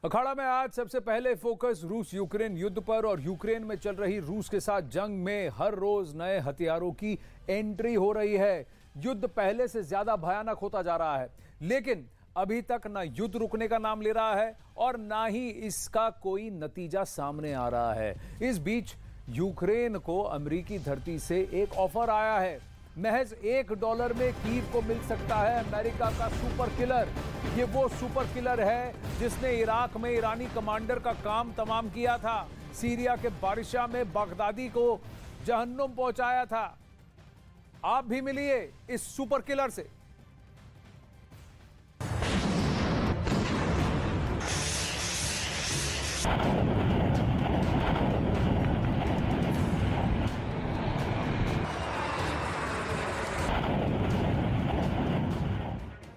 अखाड़ा में आज सबसे पहले फोकस रूस यूक्रेन युद्ध पर और यूक्रेन में चल रही रूस के साथ जंग में हर रोज नए हथियारों की एंट्री हो रही है। युद्ध पहले से ज्यादा भयानक होता जा रहा है, लेकिन अभी तक ना युद्ध रुकने का नाम ले रहा है और ना ही इसका कोई नतीजा सामने आ रहा है। इस बीच यूक्रेन को अमेरिकी धरती से एक ऑफर आया है। महज $1 में कीव को मिल सकता है अमेरिका का सुपर किलर। ये वो सुपर किलर है जिसने इराक में ईरानी कमांडर का काम तमाम किया था, सीरिया के बारिशा में बगदादी को जहन्नुम पहुंचाया था। आप भी मिलिए इस सुपर किलर से।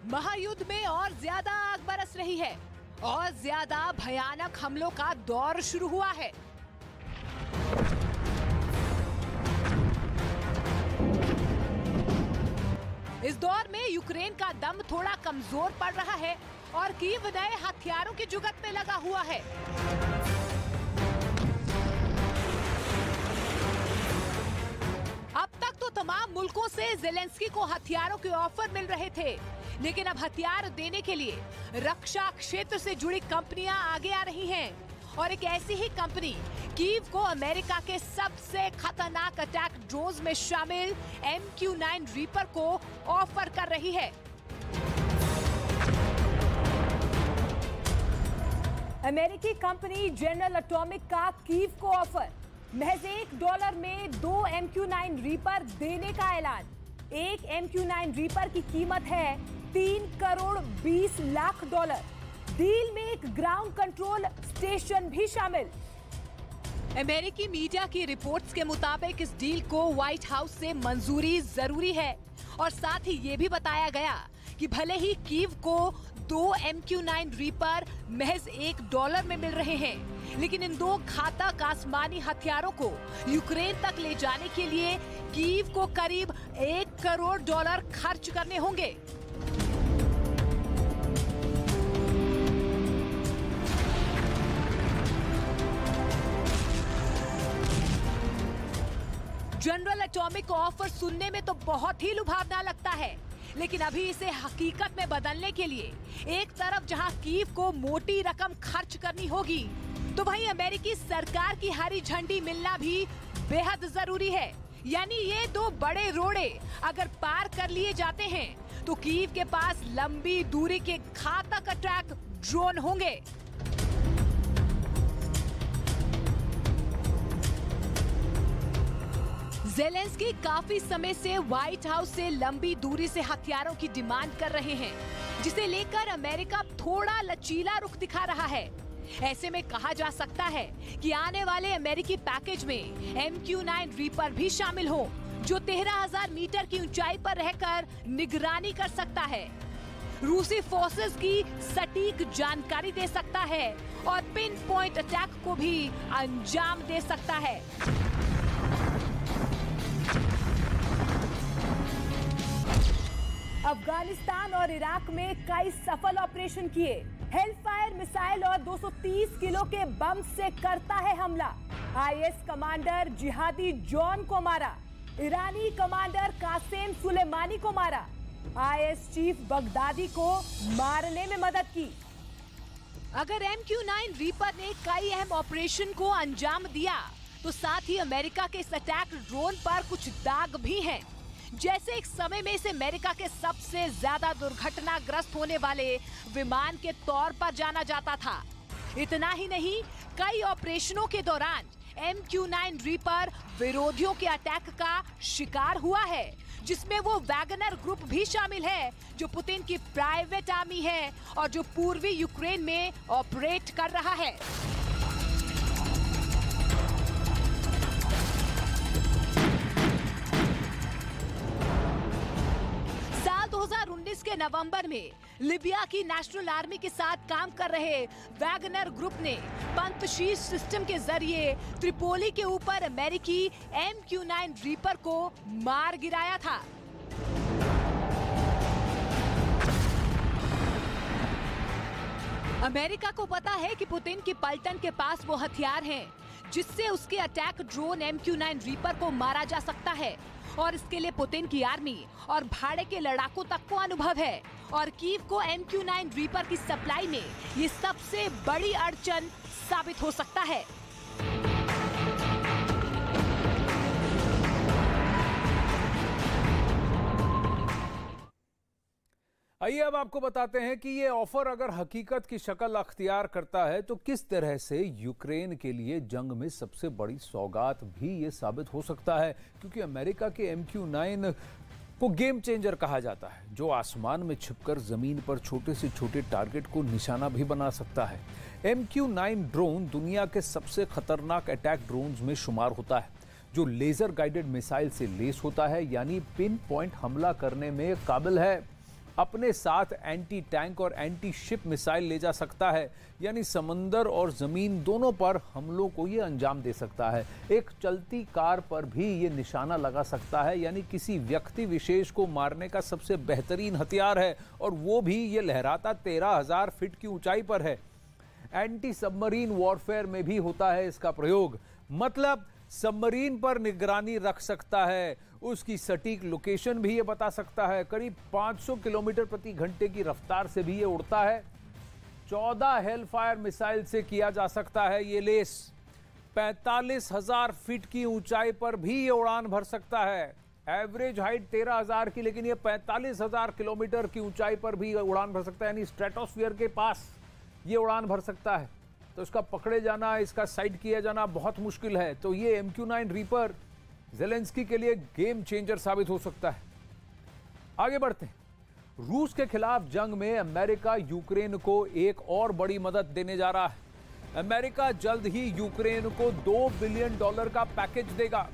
महायुद्ध में और ज्यादा आग बरस रही है और ज्यादा भयानक हमलों का दौर शुरू हुआ है। इस दौर में यूक्रेन का दम थोड़ा कमजोर पड़ रहा है और कीव नए हथियारों की जुगत में लगा हुआ है। अब तक तो तमाम मुल्कों से ज़ेलेंस्की को हथियारों के ऑफर मिल रहे थे, लेकिन अब हथियार देने के लिए रक्षा क्षेत्र से जुड़ी कंपनियां आगे आ रही हैं और एक ऐसी ही कंपनी कीव को अमेरिका के सबसे खतरनाक अटैक ड्रोन्स में शामिल MQ-9 रीपर को ऑफर कर रही है। अमेरिकी कंपनी जनरल एटॉमिक का कीव को ऑफर, महज $1 में 2 MQ-9 रीपर देने का ऐलान। एक MQ-9 रीपर की कीमत है $3,20,00,000। डील में एक ग्राउंड कंट्रोल स्टेशन भी शामिल। अमेरिकी मीडिया की रिपोर्ट्स के मुताबिक इस डील को व्हाइट हाउस से मंजूरी जरूरी है और साथ ही ये भी बताया गया कि भले ही कीव को 2 MQ-9 रीपर महज $1 में मिल रहे हैं, लेकिन इन दो घातक आसमानी हथियारों को यूक्रेन तक ले जाने के लिए कीव को करीब $1 करोड़ खर्च करने होंगे। जनरल एटॉमिक ऑफर सुनने में तो बहुत ही लुभावना लगता है, लेकिन अभी इसे हकीकत में बदलने के लिए एक तरफ जहां कीव को मोटी रकम खर्च करनी होगी, तो वहीं अमेरिकी सरकार की हरी झंडी मिलना भी बेहद जरूरी है। यानी ये दो बड़े रोड़े अगर पार कर लिए जाते हैं तो कीव के पास लंबी दूरी के घातक अटैक ड्रोन होंगे। ज़ेलेंस्की काफी समय से व्हाइट हाउस से लंबी दूरी से हथियारों की डिमांड कर रहे हैं, जिसे लेकर अमेरिका थोड़ा लचीला रुख दिखा रहा है। ऐसे में कहा जा सकता है कि आने वाले अमेरिकी पैकेज में MQ-9 रीपर भी शामिल हो, जो 13,000 मीटर की ऊंचाई पर रहकर निगरानी कर सकता है, रूसी फोर्सेस की सटीक जानकारी दे सकता है और पिन पॉइंट अटैक को भी अंजाम दे सकता है। अफगानिस्तान और इराक में कई सफल ऑपरेशन किए। हेलफायर मिसाइल और 230 किलो के बम से करता है हमला। IS कमांडर जिहादी जॉन को मारा। ईरानी कमांडर कासेम सुलेमानी को मारा। IS चीफ बगदादी को मारने में मदद की। अगर MQ-9 रीपर ने कई अहम ऑपरेशन को अंजाम दिया, तो साथ ही अमेरिका के इस अटैक ड्रोन पर कुछ दाग भी हैं। जैसे एक समय में इसे अमेरिका के सबसे ज्यादा दुर्घटनाग्रस्त होने वाले विमान के तौर पर जाना जाता था। इतना ही नहीं, कई ऑपरेशनों के दौरान MQ-9 रीपर विरोधियों के अटैक का शिकार हुआ है, जिसमें वो वैगनर ग्रुप भी शामिल है, जो पुतिन की प्राइवेट आर्मी है और जो पूर्वी यूक्रेन में ऑपरेट कर रहा है। साल 2019 के नवंबर में लिबिया की नेशनल आर्मी के साथ काम कर रहे वैगनर ग्रुप ने पंतशीर सिस्टम के जरिए त्रिपोली के ऊपर अमेरिकी MQ-9 रीपर को मार गिराया था। अमेरिका को पता है कि पुतिन की पलटन के पास वो हथियार हैं, जिससे उसके अटैक ड्रोन MQ-9 रीपर को मारा जा सकता है और इसके लिए पुतिन की आर्मी और भाड़े के लड़ाकों तक को अनुभव है और कीव को MQ-9 रीपर की सप्लाई में ये सबसे बड़ी अड़चन साबित हो सकता है। आइए अब आपको बताते हैं कि ये ऑफर अगर हकीकत की शक्ल अख्तियार करता है तो किस तरह से यूक्रेन के लिए जंग में सबसे बड़ी सौगात भी ये साबित हो सकता है, क्योंकि अमेरिका के MQ-9 को गेम चेंजर कहा जाता है, जो आसमान में छिपकर जमीन पर छोटे से छोटे टारगेट को निशाना भी बना सकता है। MQ-9 ड्रोन दुनिया के सबसे खतरनाक अटैक ड्रोन्स में शुमार होता है, जो लेजर गाइडेड मिसाइल से लेस होता है, यानी पिन पॉइंट हमला करने में काबिल है। अपने साथ एंटी टैंक और एंटी शिप मिसाइल ले जा सकता है, यानी समंदर और जमीन दोनों पर हमलों को ये अंजाम दे सकता है। एक चलती कार पर भी ये निशाना लगा सकता है, यानी किसी व्यक्ति विशेष को मारने का सबसे बेहतरीन हथियार है, और वो भी ये लहराता 13,000 फीट की ऊंचाई पर है। एंटी सबमरीन वॉरफेयर में भी होता है इसका प्रयोग, मतलब सबमरीन पर निगरानी रख सकता है, उसकी सटीक लोकेशन भी ये बता सकता है। करीब 500 किलोमीटर प्रति घंटे की रफ्तार से भी ये उड़ता है। 14 हेलफायर मिसाइल से किया जा सकता है ये लेस। 45,000 फीट की ऊंचाई पर भी ये उड़ान भर सकता है। एवरेज हाइट 13,000 की, लेकिन ये 45,000 किलोमीटर की ऊंचाई पर भी उड़ान भर सकता है, यानी स्ट्रेटोस्फीयर के पास ये उड़ान भर सकता है। तो इसका पकड़े जाना, इसका साइड किया जाना बहुत मुश्किल है। तो ये MQ-9 रीपर ज़ेलेंस्की के लिए गेम चेंजर साबित हो सकता है। आगे बढ़ते हैं। रूस के खिलाफ जंग में अमेरिका यूक्रेन को एक और बड़ी मदद देने जा रहा है। अमेरिका जल्द ही यूक्रेन को $2 बिलियन का पैकेज देगा।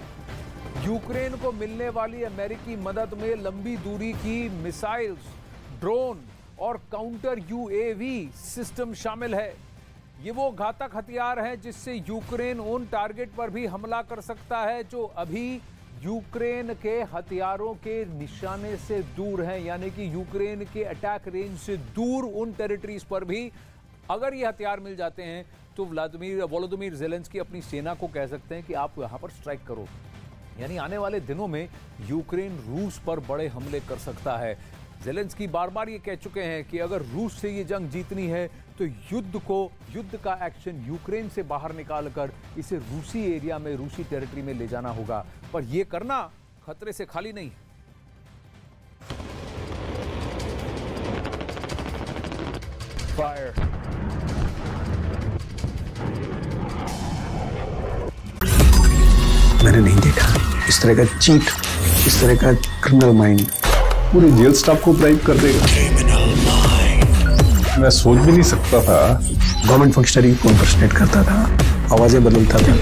यूक्रेन को मिलने वाली अमेरिकी मदद में लंबी दूरी की मिसाइल्स, ड्रोन और काउंटर UAV सिस्टम शामिल है। ये वो घातक हथियार हैं जिससे यूक्रेन उन टारगेट पर भी हमला कर सकता है जो अभी यूक्रेन के हथियारों के निशाने से दूर हैं, यानी कि यूक्रेन के अटैक रेंज से दूर उन टेरिटरीज पर भी अगर ये हथियार मिल जाते हैं तो वोलोदिमीर ज़ेलेंस्की अपनी सेना को कह सकते हैं कि आप यहां पर स्ट्राइक करो। यानी आने वाले दिनों में यूक्रेन रूस पर बड़े हमले कर सकता है। ज़ेलेंस्की बार बार ये कह चुके हैं कि अगर रूस से ये जंग जीतनी है तो युद्ध का एक्शन यूक्रेन से बाहर निकालकर इसे रूसी एरिया में, रूसी टेरिटरी में ले जाना होगा, पर यह करना खतरे से खाली नहीं है। फायर। मैंने नहीं देखा इस तरह का चीट, इस तरह का क्रिमिनल माइंड पूरे जेल स्टाफ को ब्राइब कर देगा। मैं सोच भी नहीं सकता था गवर्नमेंट फंक्शनरी को इम्पर्सनेट करता था, आवाजें बदलता था।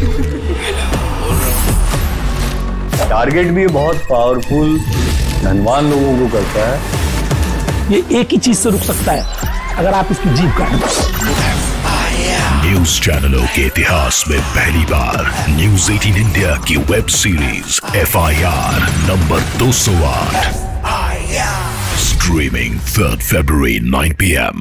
टारगेट भी बहुत पावरफुल, धनवान लोगों को करता है। ये एक ही चीज से रुक सकता है, अगर आप इसकी जीभ काटें। न्यूज चैनलों के इतिहास में पहली बार न्यूज 18 इंडिया की web series FIR number 208 streaming 3rd February 9 PM